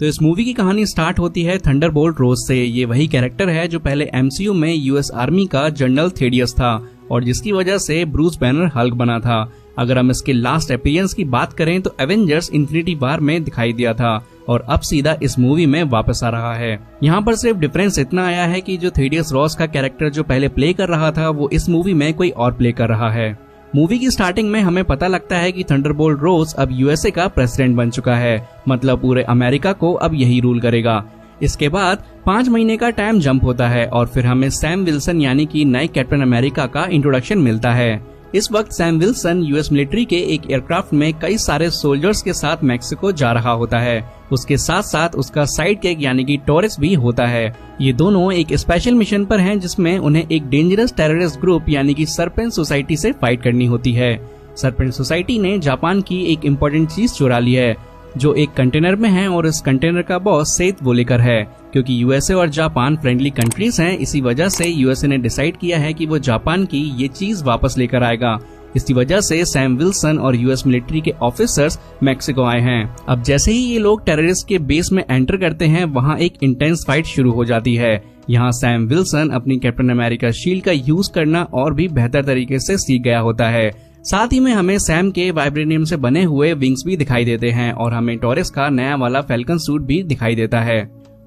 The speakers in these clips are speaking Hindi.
तो इस मूवी की कहानी स्टार्ट होती है थंडरबोल्ट रोज से। ये वही कैरेक्टर है जो पहले एमसीयू में यूएस आर्मी का जनरल थेडियस था और जिसकी वजह से ब्रूस बैनर हल्क बना था। अगर हम इसके लास्ट अपीयरेंस की बात करें तो एवेंजर्स इन्फिनिटी वार में दिखाई दिया था और अब सीधा इस मूवी में वापस आ रहा है। यहाँ पर सिर्फ डिफरेंस इतना आया है कि जो थेडियस रॉस का कैरेक्टर जो पहले प्ले कर रहा था वो इस मूवी में कोई और प्ले कर रहा है। मूवी की स्टार्टिंग में हमें पता लगता है कि थंडरबोल्ट रोज अब यूएसए का प्रेसिडेंट बन चुका है, मतलब पूरे अमेरिका को अब यही रूल करेगा। इसके बाद 5 महीने का टाइम जंप होता है और फिर हमें सैम विल्सन यानी कि नए कैप्टन अमेरिका का इंट्रोडक्शन मिलता है। इस वक्त सैम विल्सन यूएस मिलिट्री के एक एयरक्राफ्ट में कई सारे सोल्जर्स के साथ मैक्सिको जा रहा होता है। उसके साथ साथ उसका साइड किक यानी कि टॉरेस भी होता है। ये दोनों एक स्पेशल मिशन पर हैं जिसमें उन्हें एक डेंजरस टेररिस्ट ग्रुप यानी कि सरपेंट सोसाइटी से फाइट करनी होती है। सरपेंट सोसाइटी ने जापान की एक इम्पोर्टेंट चीज चुरा ली है जो एक कंटेनर में है और इस कंटेनर का बॉस सेथ वोलेकर है। क्योंकि यूएसए और जापान फ्रेंडली कंट्रीज हैं, इसी वजह से यूएसए ने डिसाइड किया है कि वो जापान की ये चीज वापस लेकर आएगा। इसी वजह से सैम विल्सन और यूएस मिलिट्री के ऑफिसर्स मैक्सिको आए हैं। अब जैसे ही ये लोग टेररिस्ट के बेस में एंटर करते हैं वहाँ एक इंटेंस फाइट शुरू हो जाती है। यहाँ सैम विल्सन अपनी कैप्टन अमेरिका शील्ड का यूज करना और भी बेहतर तरीके से सीख गया होता है। साथ ही में हमें सैम के वाइब्रेनियम से बने हुए विंग्स भी दिखाई देते हैं और हमें टॉरेस का नया वाला फैल्कन सूट भी दिखाई देता है।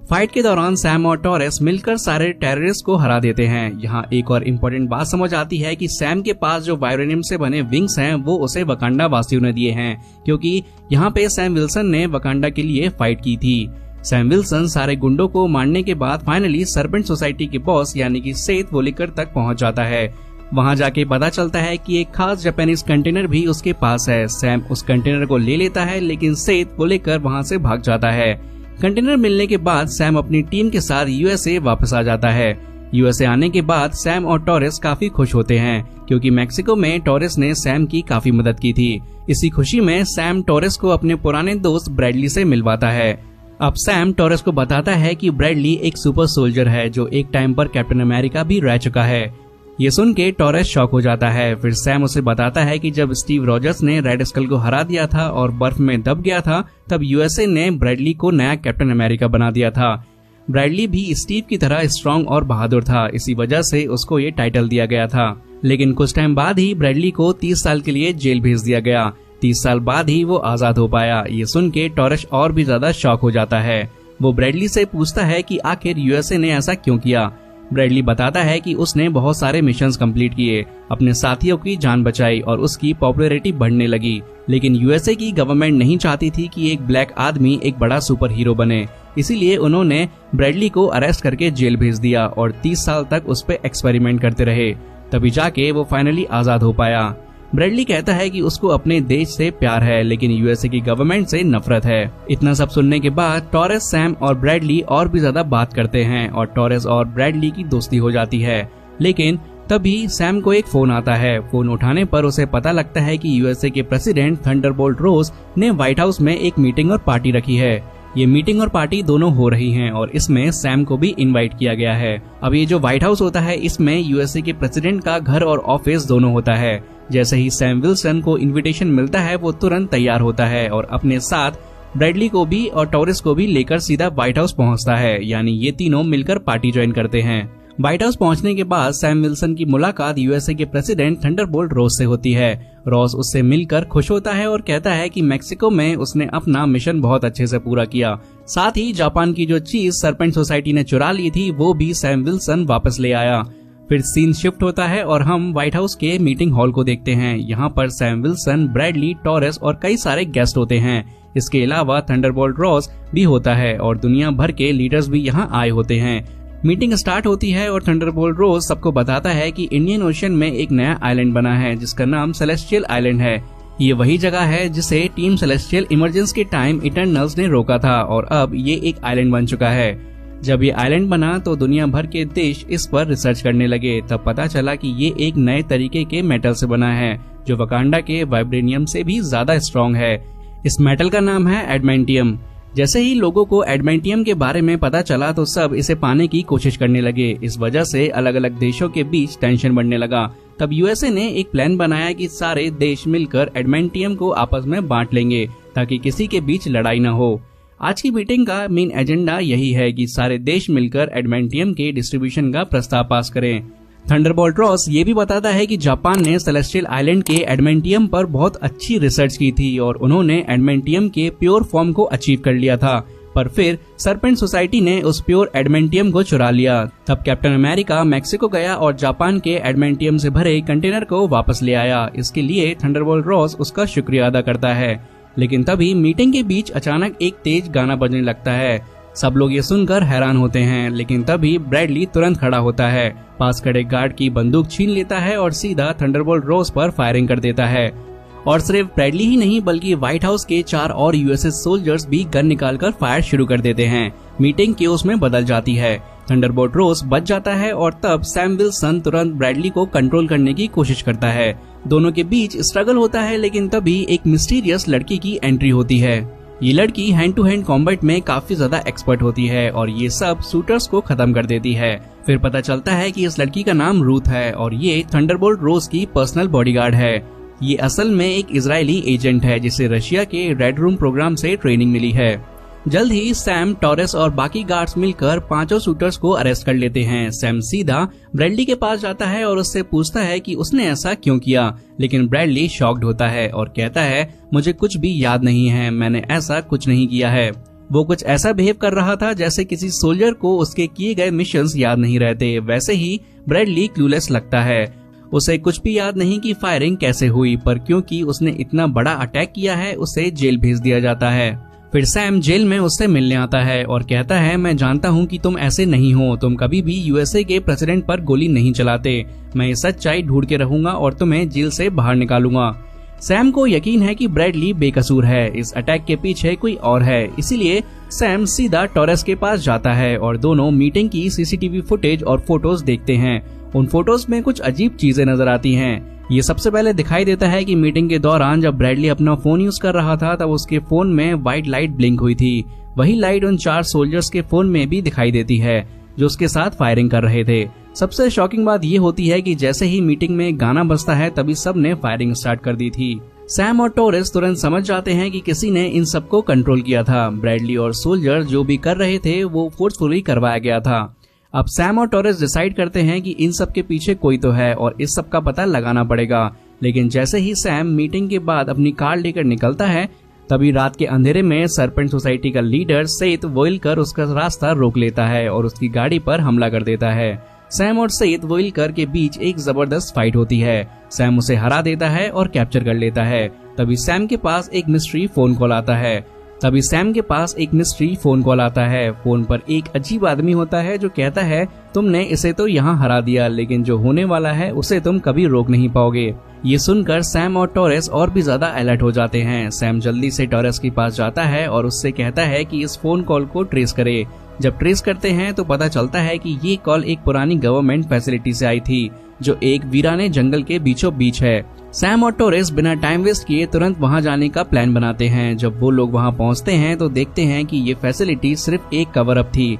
फाइट के दौरान सैम और टॉरेस मिलकर सारे टेररिस्ट को हरा देते हैं। यहाँ एक और इम्पोर्टेंट बात समझ आती है कि सैम के पास जो वाइब्रेनियम से बने विंग्स हैं वो उसे वकांडा वासियों ने दिए हैं, क्योंकि यहाँ पे सैम विल्सन ने वकांडा के लिए फाइट की थी। सैम विल्सन सारे गुंडों को मारने के बाद फाइनली सरपेंट सोसाइटी के बॉस यानी कि सेथ वोलेकर तक पहुँच जाता है। वहां जाके पता चलता है कि एक खास जापानीज कंटेनर भी उसके पास है। सैम उस कंटेनर को ले लेता है लेकिन सेथ को लेकर वहां से भाग जाता है। कंटेनर मिलने के बाद सैम अपनी टीम के साथ यूएसए वापस आ जाता है। यूएसए आने के बाद सैम और टॉरेस काफी खुश होते हैं क्योंकि मैक्सिको में टॉरेस ने सैम की काफी मदद की थी। इसी खुशी में सैम टॉरेस को अपने पुराने दोस्त ब्रैडली से मिलवाता है। अब सैम टॉरेस को बताता है कि ब्रैडली एक सुपर सोल्जर है जो एक टाइम पर कैप्टन अमेरिका भी रह चुका है। ये सुन के टॉरेस शॉक हो जाता है। फिर सैम उसे बताता है कि जब स्टीव रॉजर्स ने रेड स्कल को हरा दिया था और बर्फ में दब गया था तब यूएसए ने ब्रैडली को नया कैप्टन अमेरिका बना दिया था। ब्रैडली भी स्टीव की तरह स्ट्रांग और बहादुर था, इसी वजह से उसको ये टाइटल दिया गया था। लेकिन कुछ टाइम बाद ही ब्रैडली को 30 साल के लिए जेल भेज दिया गया। 30 साल बाद ही वो आजाद हो पाया। ये सुन के टॉरेस और भी ज्यादा शॉक हो जाता है। वो ब्रैडली से पूछता है कि आखिर यूएसए ने ऐसा क्यों किया। ब्रैडली बताता है कि उसने बहुत सारे मिशंस कंप्लीट किए, अपने साथियों की जान बचाई और उसकी पॉपुलैरिटी बढ़ने लगी। लेकिन यूएसए की गवर्नमेंट नहीं चाहती थी कि एक ब्लैक आदमी एक बड़ा सुपर हीरो बने, इसीलिए उन्होंने ब्रैडली को अरेस्ट करके जेल भेज दिया और 30 साल तक उस पर एक्सपेरिमेंट करते रहे। तभी जाके वो फाइनली आजाद हो पाया। ब्रैडली कहता है कि उसको अपने देश से प्यार है लेकिन यूएसए की गवर्नमेंट से नफरत है। इतना सब सुनने के बाद टॉरेस, सैम और ब्रैडली और भी ज्यादा बात करते हैं और टॉरेस और ब्रैडली की दोस्ती हो जाती है। लेकिन तभी सैम को एक फोन आता है। फोन उठाने पर उसे पता लगता है कि यूएसए के प्रेसिडेंट थंडरबोल्ट रोज ने व्हाइट हाउस में एक मीटिंग और पार्टी रखी है। ये मीटिंग और पार्टी दोनों हो रही हैं और इसमें सैम को भी इनवाइट किया गया है। अब ये जो व्हाइट हाउस होता है इसमें यूएसए के प्रेसिडेंट का घर और ऑफिस दोनों होता है। जैसे ही सैम विल्सन को इनविटेशन मिलता है वो तुरंत तैयार होता है और अपने साथ ब्रैडली को भी और टॉरेस को भी लेकर सीधा व्हाइट हाउस पहुंचता है। यानी ये तीनों मिलकर पार्टी ज्वाइन करते हैं। व्हाइट हाउस पहुंचने के बाद सैम विल्सन की मुलाकात यूएसए के प्रेसिडेंट थंडरबोल्ट रोज से होती है। रोज उससे मिलकर खुश होता है और कहता है कि मैक्सिको में उसने अपना मिशन बहुत अच्छे से पूरा किया। साथ ही जापान की जो चीज सरपेंट सोसाइटी ने चुरा ली थी वो भी सैम विल्सन वापस ले आया। फिर सीन शिफ्ट होता है और हम व्हाइट हाउस के मीटिंग हॉल को देखते हैं। यहाँ पर सैम विल्सन, ब्रैडली, टॉरेस और कई सारे गेस्ट होते हैं। इसके अलावा थंडरबोल्ट रोज भी होता है और दुनिया भर के लीडर्स भी यहाँ आए होते हैं। मीटिंग स्टार्ट होती है और थंडरबोल्ट रोज सबको बताता है कि इंडियन ओशन में एक नया आइलैंड बना है जिसका नाम सेलेस्टियल आइलैंड है। ये वही जगह है जिसे टीम सेलेस्टियल इमरजेंस के टाइम इटर्नल्स ने रोका था और अब ये एक आइलैंड बन चुका है। जब ये आइलैंड बना तो दुनिया भर के देश इस पर रिसर्च करने लगे। तब पता चला कि ये एक नए तरीके के मेटल से बना है जो वकांडा के वाइब्रेनियम से भी ज्यादा स्ट्रॉन्ग है। इस मेटल का नाम है एडमेंटियम। जैसे ही लोगों को एडमेंटियम के बारे में पता चला तो सब इसे पाने की कोशिश करने लगे। इस वजह से अलग अलग देशों के बीच टेंशन बढ़ने लगा। तब यूएसए ने एक प्लान बनाया कि सारे देश मिलकर एडमेंटियम को आपस में बांट लेंगे ताकि किसी के बीच लड़ाई न हो। आज की मीटिंग का मेन एजेंडा यही है कि सारे देश मिलकर एडमेंटियम के डिस्ट्रीब्यूशन का प्रस्ताव पास करें। थंडरबोल्ट रॉस ये भी बताता है कि जापान ने सेलेस्टियल आइलैंड के एडमेंटियम पर बहुत अच्छी रिसर्च की थी और उन्होंने एडमेंटियम के प्योर फॉर्म को अचीव कर लिया था, पर फिर सरपेंट सोसाइटी ने उस प्योर एडमेंटियम को चुरा लिया। तब कैप्टन अमेरिका मैक्सिको गया और जापान के एडमेंटियम से भरे कंटेनर को वापस ले आया। इसके लिए थंडरबोल्ट रॉस उसका शुक्रिया अदा करता है। लेकिन तभी मीटिंग के बीच अचानक एक तेज गाना बजने लगता है। सब लोग ये सुनकर हैरान होते हैं, लेकिन तभी ब्रैडली तुरंत खड़ा होता है, पास खड़े गार्ड की बंदूक छीन लेता है और सीधा थंडरबोल्ट रॉस पर फायरिंग कर देता है। और सिर्फ ब्रैडली ही नहीं बल्कि व्हाइट हाउस के 4 और यूएसएस सोल्जर्स भी गन निकालकर फायर शुरू कर देते हैं। मीटिंग केओस में बदल जाती है। थंडरबोल्ट रॉस बच जाता है और तब सैम विल्सन तुरंत ब्रैडली को कंट्रोल करने की कोशिश करता है। दोनों के बीच स्ट्रगल होता है, लेकिन तभी एक मिस्टीरियस लड़की की एंट्री होती है। ये लड़की हैंड टू हैंड कॉम्बैट में काफी ज्यादा एक्सपर्ट होती है और ये सब शूटर्स को खत्म कर देती है। फिर पता चलता है कि इस लड़की का नाम रूथ है और ये थंडरबोल्ट रॉस की पर्सनल बॉडीगार्ड है। ये असल में एक इजरायली एजेंट है जिसे रशिया के रेड रूम प्रोग्राम से ट्रेनिंग मिली है। जल्द ही सैम, टॉरेस और बाकी गार्ड्स मिलकर 5 शूटर्स को अरेस्ट कर लेते हैं। सैम सीधा ब्रैडली के पास जाता है और उससे पूछता है कि उसने ऐसा क्यों किया, लेकिन ब्रैडली शॉक्ड होता है और कहता है मुझे कुछ भी याद नहीं है, मैंने ऐसा कुछ नहीं किया है। वो कुछ ऐसा बिहेव कर रहा था जैसे किसी सोल्जर को उसके किए गए मिशंस याद नहीं रहते। वैसे ही ब्रैडली क्लूलेस लगता है। उसे कुछ भी याद नहीं कि फायरिंग कैसे हुई, पर क्योंकि उसने इतना बड़ा अटैक किया है उसे जेल भेज दिया जाता है। फिर सैम जेल में उससे मिलने आता है और कहता है मैं जानता हूँ कि तुम ऐसे नहीं हो, तुम कभी भी यूएसए के प्रेसिडेंट पर गोली नहीं चलाते। मैं ये सच्चाई ढूंढ के रहूंगा और तुम्हें जेल से बाहर निकालूंगा। सैम को यकीन है कि ब्रैडली बेकसूर है, इस अटैक के पीछे कोई और है। इसीलिए सैम सीधा टॉरेस के पास जाता है और दोनों मीटिंग की सीसीटीवी फुटेज और फोटोज देखते हैं। उन फोटोज में कुछ अजीब चीजें नजर आती हैं। ये सबसे पहले दिखाई देता है कि मीटिंग के दौरान जब ब्रैडली अपना फोन यूज कर रहा था तब उसके फोन में व्हाइट लाइट ब्लिंक हुई थी। वही लाइट उन 4 सोल्जर्स के फोन में भी दिखाई देती है जो उसके साथ फायरिंग कर रहे थे। सबसे शॉकिंग बात ये होती है कि जैसे ही मीटिंग में गाना बजता है तभी सब ने फायरिंग स्टार्ट कर दी थी। सैम और टॉरेस तुरंत समझ जाते हैं कि किसी ने इन सबको कंट्रोल किया था। ब्रैडली और सोल्जर जो भी कर रहे थे वो फोर्सफुली करवाया गया था। अब सैम और टॉरेस डिसाइड करते हैं कि इन सब के पीछे कोई तो है और इस सब का पता लगाना पड़ेगा। लेकिन जैसे ही सैम मीटिंग के बाद अपनी कार लेकर निकलता है तभी रात के अंधेरे में सरपेंट सोसाइटी का लीडर सेथ वोइलकर उसका रास्ता रोक लेता है और उसकी गाड़ी पर हमला कर देता है। सैम और सेथ वोइलकर के बीच एक जबरदस्त फाइट होती है। सैम उसे हरा देता है और कैप्चर कर लेता है। तभी सैम के पास एक मिस्ट्री फोन कॉल आता है। फोन पर एक अजीब आदमी होता है जो कहता है तुमने इसे तो यहाँ हरा दिया, लेकिन जो होने वाला है उसे तुम कभी रोक नहीं पाओगे। ये सुनकर सैम और टॉरेस और भी ज्यादा अलर्ट हो जाते हैं। सैम जल्दी से टॉरेस के पास जाता है और उससे कहता है कि इस फोन कॉल को ट्रेस करे। जब ट्रेस करते हैं तो पता चलता है कि ये कॉल एक पुरानी गवर्नमेंट फैसिलिटी से आई थी जो एक वीराने जंगल के बीचों बीच है। सैम और टॉरेस बिना टाइम वेस्ट किए तुरंत वहां जाने का प्लान बनाते हैं। जब वो लोग वहां पहुंचते हैं तो देखते हैं कि ये फैसिलिटी सिर्फ एक कवर अप थी।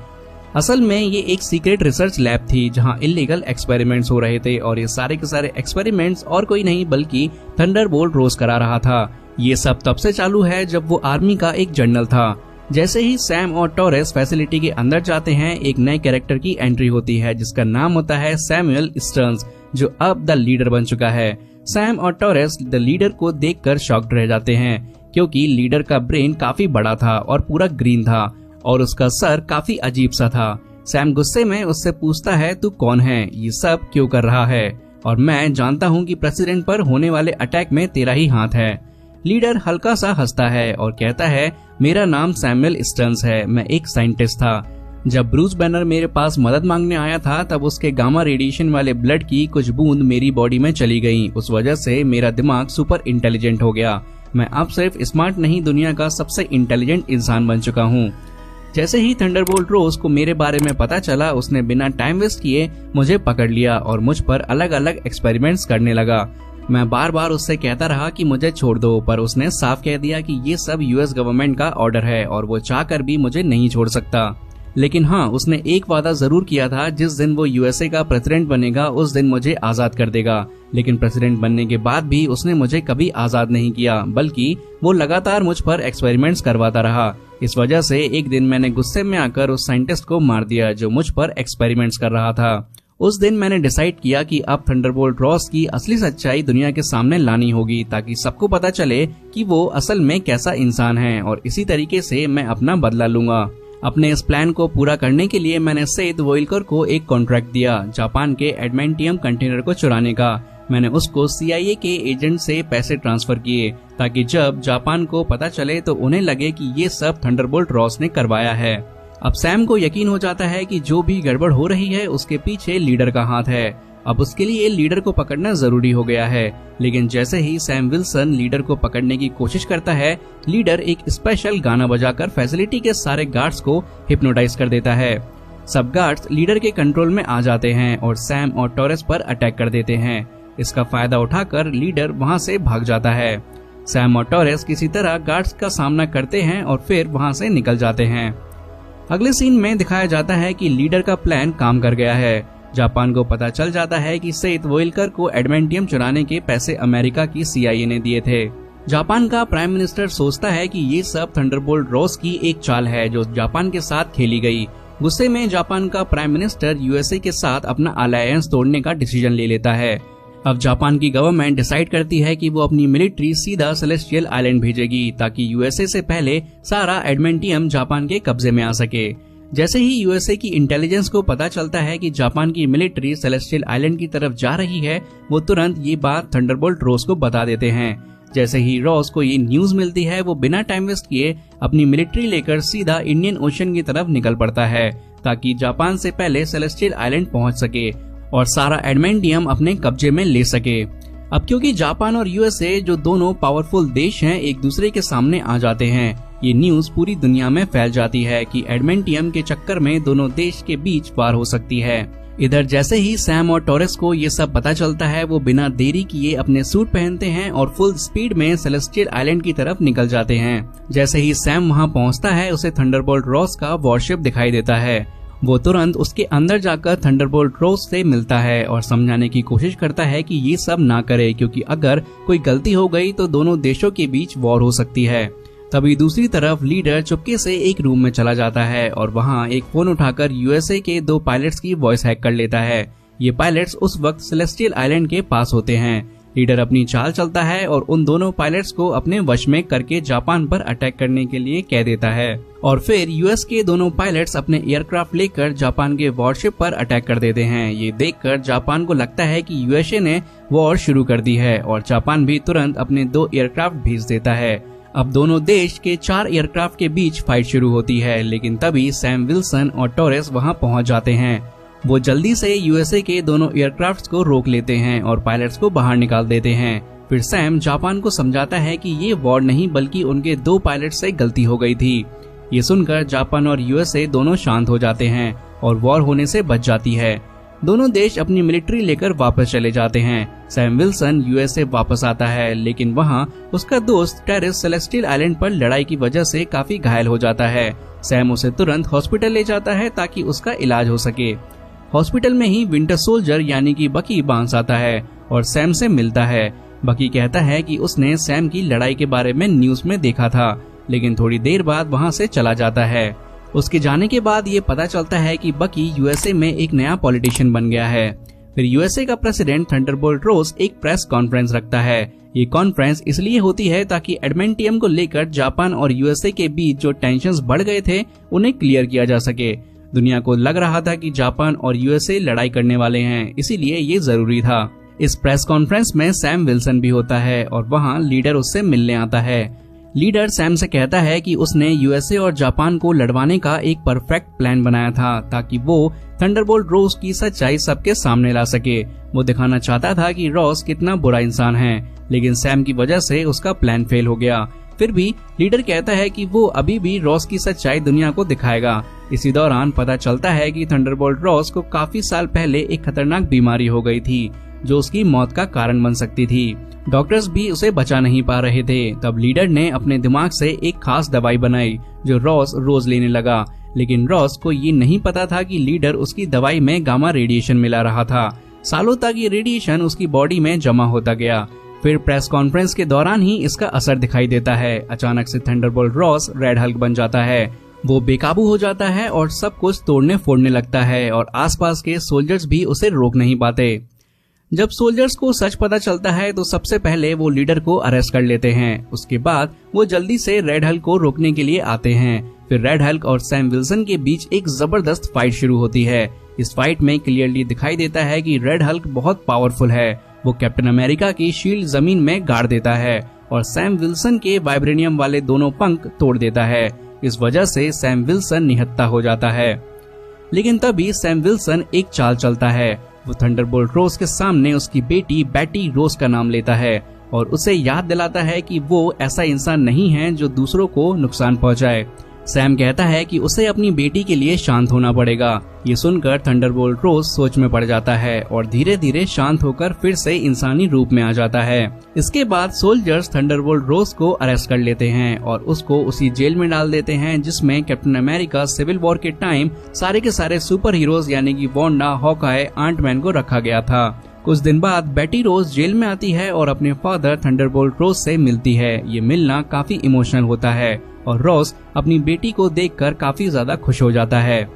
असल में ये एक सीक्रेट रिसर्च लैब थी जहां इलीगल एक्सपेरिमेंट्स हो रहे थे और ये सारे के सारे एक्सपेरिमेंट्स और कोई नहीं बल्कि थंडरबोल्ट रॉस करा रहा था। ये सब तब से चालू है जब वो आर्मी का एक जनरल था। जैसे ही सैम और टॉरेस फैसिलिटी के अंदर जाते हैं एक नए कैरेक्टर की एंट्री होती है जिसका नाम होता है सैमुअल स्टर्न्स, जो अब द लीडर बन चुका है। सैम और टॉरेस द लीडर को देखकर शॉक्ड रह जाते हैं क्योंकि लीडर का ब्रेन काफी बड़ा था और पूरा ग्रीन था और उसका सर काफी अजीब सा था। सैम गुस्से में उससे पूछता है तू कौन है, ये सब क्यों कर रहा है, और मैं जानता हूँ कि प्रेसिडेंट पर होने वाले अटैक में तेरा ही हाथ है। लीडर हल्का सा हंसता है और कहता है मेरा नाम सैमुअल स्टर्न्स है, मैं एक साइंटिस्ट था। जब ब्रूस बैनर मेरे पास मदद मांगने आया था तब उसके गामा रेडिएशन वाले ब्लड की कुछ बूंद मेरी बॉडी में चली गई। उस वजह से मेरा दिमाग सुपर इंटेलिजेंट हो गया। मैं अब सिर्फ स्मार्ट नहीं दुनिया का सबसे इंटेलिजेंट इंसान बन चुका हूँ। जैसे ही थंडरबोल्ट रॉस को मेरे बारे में पता चला उसने बिना टाइम वेस्ट किए मुझे पकड़ लिया और मुझ पर अलग अलग एक्सपेरिमेंट्स करने लगा। मैं बार बार उससे कहता रहा कि मुझे छोड़ दो, पर उसने साफ कह दिया कि ये सब यूएस गवर्नमेंट का ऑर्डर है और वो चाहकर भी मुझे नहीं छोड़ सकता। लेकिन हाँ, उसने एक वादा जरूर किया था, जिस दिन वो यूएसए का प्रेसिडेंट बनेगा उस दिन मुझे आजाद कर देगा। लेकिन प्रेसिडेंट बनने के बाद भी उसने मुझे कभी आजाद नहीं किया, बल्कि वो लगातार मुझ पर एक्सपेरिमेंट्स करवाता रहा। इस वजह से एक दिन मैंने गुस्से में आकर उस साइंटिस्ट को मार दिया जो मुझ पर एक्सपेरिमेंट्स कर रहा था। उस दिन मैंने डिसाइड किया कि अब थंडरबोल्ट रॉस की असली सच्चाई दुनिया के सामने लानी होगी ताकि सबको पता चले कि वो असल में कैसा इंसान है, और इसी तरीके से मैं अपना बदला लूंगा। अपने इस प्लान को पूरा करने के लिए मैंने सेथ वोइलकर को एक कॉन्ट्रैक्ट दिया जापान के एडमेंटियम कंटेनर को चुराने का। मैंने उसको CIA के एजेंट से पैसे ट्रांसफर किए ताकि जब जापान को पता चले तो उन्हें लगे कि ये सब थंडरबोल्ट रॉस ने करवाया है। अब सैम को यकीन हो जाता है कि जो भी गड़बड़ हो रही है उसके पीछे लीडर का हाथ है। अब उसके लिए लीडर को पकड़ना जरूरी हो गया है। लेकिन जैसे ही सैम विल्सन लीडर को पकड़ने की कोशिश करता है, लीडर एक स्पेशल गाना बजाकर फैसिलिटी के सारे गार्ड्स को हिप्नोटाइज कर देता है। सब गार्ड्स लीडर के कंट्रोल में आ जाते हैं और सैम और टॉरेस पर अटैक कर देते हैं। इसका फायदा उठाकर लीडर वहां से भाग जाता है। सैम और टॉरेस किसी तरह गार्ड्स का सामना करते हैं और फिर वहां से निकल जाते हैं। अगले सीन में दिखाया जाता है कि लीडर का प्लान काम कर गया है। जापान को पता चल जाता है कि सेथ वोइलकर को एडमेंटियम चुराने के पैसे अमेरिका की CIA ने दिए थे। जापान का प्राइम मिनिस्टर सोचता है कि ये सब थंडरबोल्ट रॉस की एक चाल है जो जापान के साथ खेली गई। गुस्से में जापान का प्राइम मिनिस्टर USA के साथ अपना अलायंस तोड़ने का डिसीजन ले लेता है। अब जापान की गवर्नमेंट डिसाइड करती है कि वो अपनी मिलिट्री सीधा सेलेस्टियल आइलैंड भेजेगी ताकि USA से पहले सारा एडमेंटियम जापान के कब्जे में आ सके। जैसे ही USA की इंटेलिजेंस को पता चलता है कि जापान की मिलिट्री सेलेस्टियल आइलैंड की तरफ जा रही है, वो तुरंत ये बात थंडरबोल्ट रॉस को बता देते हैं। जैसे ही रॉस को ये न्यूज मिलती है, वो बिना टाइम वेस्ट किए अपनी मिलिट्री लेकर सीधा इंडियन ओशन की तरफ निकल पड़ता है ताकि जापान से पहले सेलेस्टियल आइलैंड पहुंच सके और सारा एडमेंटियम अपने कब्जे में ले सके। अब क्योंकि जापान और USA जो दोनों पावरफुल देश हैं, एक दूसरे के सामने आ जाते हैं, ये न्यूज पूरी दुनिया में फैल जाती है कि एडमेंटियम के चक्कर में दोनों देश के बीच वार हो सकती है। इधर जैसे ही सैम और टॉरेस को ये सब पता चलता है, वो बिना देरी किए अपने सूट पहनते हैं और फुल स्पीड में सेलेस्टियल आइलैंड की तरफ निकल जाते हैं। जैसे ही सैम वहां पहुंचता है, उसे थंडरबोल्ट रॉस का वॉरशिप दिखाई देता है। वो तुरंत उसके अंदर जाकर थंडरबोल्ट रॉस से मिलता है और समझाने की कोशिश करता है कि ये सब ना करे, क्योंकि अगर कोई गलती हो गई तो दोनों देशों के बीच वॉर हो सकती है। तभी दूसरी तरफ लीडर चुपके से एक रूम में चला जाता है और वहां एक फोन उठाकर USA के 2 पायलट्स की वॉइस हैक कर लेता है। ये पायलट्स उस वक्त सेलेस्टियल आइलैंड के पास होते हैं। लीडर अपनी चाल चलता है और उन दोनों पायलट्स को अपने वश में करके जापान पर अटैक करने के लिए कह देता है और फिर US के दोनों पायलट्स अपने एयरक्राफ्ट लेकर जापान के वॉरशिप पर अटैक कर देते हैं। ये देखकर जापान को लगता है कि USA ने वॉर शुरू कर दी है और जापान भी तुरंत अपने 2 एयरक्राफ्ट भेज देता है। अब दोनों देश के 4 एयरक्राफ्ट के बीच फाइट शुरू होती है, लेकिन तभी सैम विल्सन और टॉरेस वहां पहुंच जाते हैं। वो जल्दी से USA के दोनों एयरक्राफ्ट्स को रोक लेते हैं और पायलट्स को बाहर निकाल देते हैं। फिर सैम जापान को समझाता है कि ये वॉर नहीं बल्कि उनके 2 पायलट से गलती हो गई थी। ये सुनकर जापान और USA दोनों शांत हो जाते हैं और वॉर होने से बच जाती है। दोनों देश अपनी मिलिट्री लेकर वापस चले जाते हैं। सैम विल्सन USA वापस आता है, लेकिन वहाँ उसका दोस्त टेरेस सेलेस्टियल आइलैंड पर लड़ाई की वजह से काफी घायल हो जाता है। सैम उसे तुरंत हॉस्पिटल ले जाता है ताकि उसका इलाज हो सके। हॉस्पिटल में ही विंटर सोल्जर यानी कि बकी बांस आता है और सैम से मिलता है। बकी कहता है कि उसने सैम की लड़ाई के बारे में न्यूज में देखा था, लेकिन थोड़ी देर बाद वहां से चला जाता है। उसके जाने के बाद ये पता चलता है कि बकी USA में एक नया पॉलिटिशियन बन गया है। फिर USA का प्रेसिडेंट थंडरबोल्ट रॉस एक प्रेस कॉन्फ्रेंस रखता है। ये कॉन्फ्रेंस इसलिए होती है ताकि एडमेंटियम को लेकर जापान और USA के बीच जो टेंशंस बढ़ गए थे उन्हें क्लियर किया जा सके। दुनिया को लग रहा था कि जापान और USA लड़ाई करने वाले हैं, इसीलिए ये जरूरी था। इस प्रेस कॉन्फ्रेंस में सैम विल्सन भी होता है और वहाँ लीडर उससे मिलने आता है। लीडर सैम से कहता है कि उसने USA और जापान को लड़वाने का एक परफेक्ट प्लान बनाया था ताकि वो थंडरबोल्ट रॉस की सच्चाई सबके सामने ला सके। वो दिखाना चाहता था कि रॉस कितना बुरा इंसान है, लेकिन सैम की वजह से उसका प्लान फेल हो गया। फिर भी लीडर कहता है कि वो अभी भी रॉस की सच्चाई दुनिया को दिखाएगा। इसी दौरान पता चलता है कि थंडरबोल्ट रॉस को काफी साल पहले एक खतरनाक बीमारी हो गई थी जो उसकी मौत का कारण बन सकती थी। डॉक्टर्स भी उसे बचा नहीं पा रहे थे। तब लीडर ने अपने दिमाग से एक खास दवाई बनाई जो रॉस रोज लेने लगा, लेकिन रॉस को ये नहीं पता था कि लीडर उसकी दवाई में गामा रेडिएशन मिला रहा था। सालों तक ये रेडिएशन उसकी बॉडी में जमा होता गया। फिर प्रेस कॉन्फ्रेंस के दौरान ही इसका असर दिखाई देता है। अचानक से थंडरबोल्ट रॉस रेड हल्क बन जाता है। वो बेकाबू हो जाता है और सब कुछ तोड़ने फोड़ने लगता है और आसपास के सोल्जर्स भी उसे रोक नहीं पाते। जब सोल्जर्स को सच पता चलता है तो सबसे पहले वो लीडर को अरेस्ट कर लेते हैं। उसके बाद वो जल्दी से रेड हल्क को रोकने के लिए आते हैं। फिर रेड हल्क और सैम विल्सन के बीच एक जबरदस्त फाइट शुरू होती है। इस फाइट में क्लियरली दिखाई देता है कि रेड हल्क बहुत पावरफुल है। वो कैप्टन अमेरिका की शील्ड जमीन में गाड़ देता है और सैम विल्सन के वाइब्रेनियम वाले दोनों पंख तोड़ देता है। इस वजह से सैम विल्सन निहत्था हो जाता है। लेकिन तभी सैम विल्सन एक चाल चलता है। वो थंडरबोल्ट रोज के सामने उसकी बेटी बैटी रोज का नाम लेता है और उसे याद दिलाता है कि वो ऐसा इंसान नहीं है जो दूसरों को नुकसान पहुंचाए। सैम कहता है कि उसे अपनी बेटी के लिए शांत होना पड़ेगा। ये सुनकर थंडरबोल्ट रोज सोच में पड़ जाता है और धीरे धीरे शांत होकर फिर से इंसानी रूप में आ जाता है। इसके बाद सोल्जर्स थंडरबोल्ट रोज को अरेस्ट कर लेते हैं और उसको उसी जेल में डाल देते हैं जिसमें कैप्टन अमेरिका सिविल वॉर के टाइम सारे के सारे सुपर हीरोज यानी कि वांडा, हॉकआई, आंटमैन को रखा गया था। कुछ दिन बाद बैटी रोज जेल में आती है और अपने फादर थंडरबोल्ट रोज से मिलती है। ये मिलना काफी इमोशनल होता है और रोज अपनी बेटी को देखकर काफी ज्यादा खुश हो जाता है।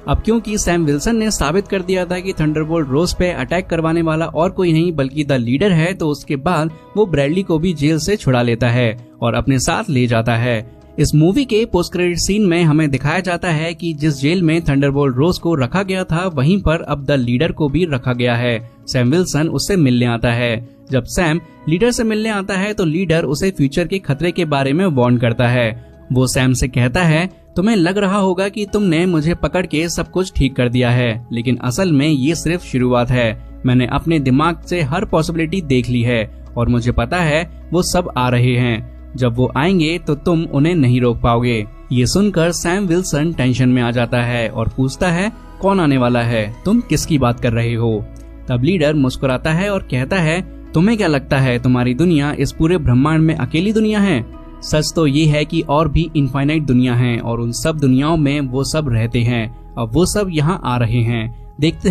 अब क्योंकि सैम विल्सन ने साबित कर दिया था कि थंडरबोल्ट रोज पे अटैक करवाने वाला और कोई नहीं बल्कि द लीडर है, तो उसके बाद वो ब्रैडली को भी जेल से छुड़ा लेता है और अपने साथ ले जाता है। इस मूवी के पोस्ट क्रेडिट सीन में हमें दिखाया जाता है कि जिस जेल में थंडरबोल्ट रोज को रखा गया था वहीं पर अब द लीडर को भी रखा गया है। सैम विल्सन उससे मिलने आता है। जब सैम लीडर से मिलने आता है तो लीडर उसे फ्यूचर के खतरे के बारे में वार्न करता है। वो सैम से कहता है, तुम्हें लग रहा होगा कि तुमने मुझे पकड़ के सब कुछ ठीक कर दिया है, लेकिन असल में ये सिर्फ शुरुआत है। मैंने अपने दिमाग से हर पॉसिबिलिटी देख ली है और मुझे पता है वो सब आ रहे हैं। जब वो आएंगे तो तुम उन्हें नहीं रोक पाओगे। ये सुनकर सैम विल्सन टेंशन में आ जाता है और पूछता है, कौन आने वाला है, तुम किसकी बात कर रहे हो? तब लीडर मुस्कुराता है और कहता है, तुम्हें क्या लगता है तुम्हारी दुनिया इस पूरे ब्रह्मांड में अकेली दुनिया है? सच तो ये है कि और भी इनफाइनाइट दुनिया हैं और उन सब दुनियाओं में वो सब रहते हैं। अब वो सब यहाँ आ रहे हैं। देखते हैं